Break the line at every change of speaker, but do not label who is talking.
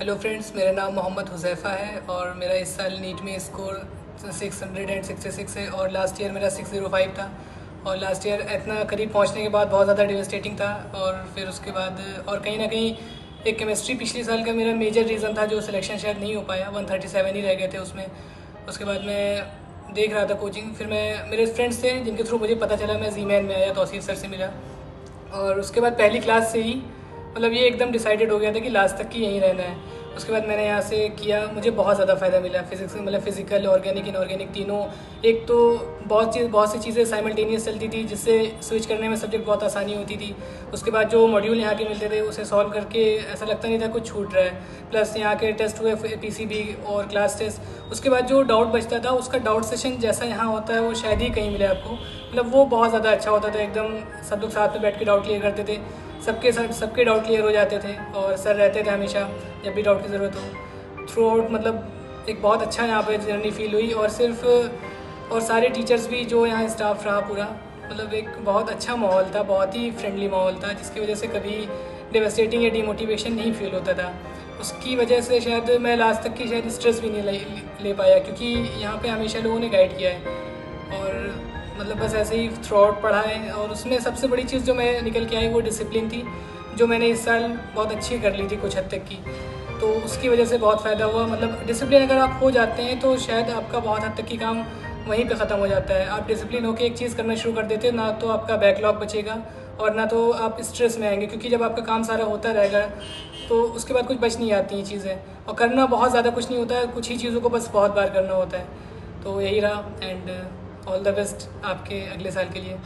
Hello friends, मेरा नाम मोहम्मद हुज़ैफ़ा है और मेरा इस साल नीट में स्कोर 666 है और लास्ट ईयर मेरा 605 था। और लास्ट ईयर इतना करीब पहुंचने के बाद बहुत ज़्यादा डिवास्टेटिंग था। और फिर उसके बाद और कहीं ना कहीं एक केमिस्ट्री पिछले साल का मेरा मेजर रीज़न था जो सिलेक्शन शायद नहीं हो पाया, 137 ही रह गए थे उसमें। उसके बाद मैं देख रहा था कोचिंग, फिर मैं मेरे फ्रेंड्स थे जिनके थ्रू मुझे पता चला, मैं ज़ीमैन में आया, तौसीफ़ सर से मिला। और उसके बाद पहली क्लास से ही मतलब ये एकदम डिसाइडेड हो गया था कि लास्ट तक ही यहीं रहना है। उसके बाद मैंने यहाँ से किया, मुझे बहुत ज़्यादा फ़ायदा मिला फिज़िक्स में, मतलब फ़िज़िकल, ऑर्गेनिक, इनऑर्गेनिक तीनों। एक तो बहुत सी चीज़ें साइमल्टेनियस चलती थी जिससे स्विच करने में सब्जेक्ट बहुत आसानी होती थी। उसके बाद जो मॉड्यूल यहाँ के मिलते थे उसे सॉल्व करके ऐसा लगता नहीं था कुछ छूट रहा है। प्लस यहाँ के टेस्ट हुए पीसीबी और क्लास टेस्ट। उसके बाद जो डाउट बचता था उसका डाउट सेशन जैसा यहाँ होता है वो शायद ही कहीं मिले आपको, मतलब वो बहुत ज़्यादा अच्छा होता था एकदम। सब लोग साथ में बैठ के डाउट क्लियर करते थे, सबके डाउट क्लियर हो जाते थे और सर रहते थे हमेशा जब भी डाउट की ज़रूरत हो। थ्रू आउट मतलब एक बहुत अच्छा यहाँ पे जर्नी फील हुई। और सारे टीचर्स भी, जो यहाँ स्टाफ रहा पूरा, मतलब एक बहुत अच्छा माहौल था, बहुत ही फ्रेंडली माहौल था, जिसकी वजह से कभी डिवास्टेटिंग या डिमोटिवेशन नहीं फील होता था। उसकी वजह से शायद मैं लास्ट तक की शायद स्ट्रेस भी नहीं ले पाया, क्योंकि यहाँ पे हमेशा लोगों ने गाइड किया है। और मतलब बस ऐसे ही थ्रू आउट पढ़ा है। और उसमें सबसे बड़ी चीज़ जो मैं निकल के आई वो डिसिप्लिन थी, जो मैंने इस साल बहुत अच्छी कर ली थी कुछ हद तक की। तो उसकी वजह से बहुत फ़ायदा हुआ। मतलब डिसिप्लिन अगर आप हो जाते हैं तो शायद आपका बहुत हद तक की काम वहीं पे ख़त्म हो जाता है। आप डिसिप्लिन होकर एक चीज़ करना शुरू कर देते हो, ना तो आपका बैकलॉग बचेगा और ना तो आप स्ट्रेस में आएंगे, क्योंकि जब आपका काम सारा होता रहेगा तो उसके बाद कुछ बच नहीं आती हैं चीज़ें। और करना बहुत ज़्यादा कुछ नहीं होता है, कुछ ही चीज़ों को बस बहुत बार करना होता है। तो यही रहा। एंड ऑल द बेस्ट आपके अगले साल के लिए।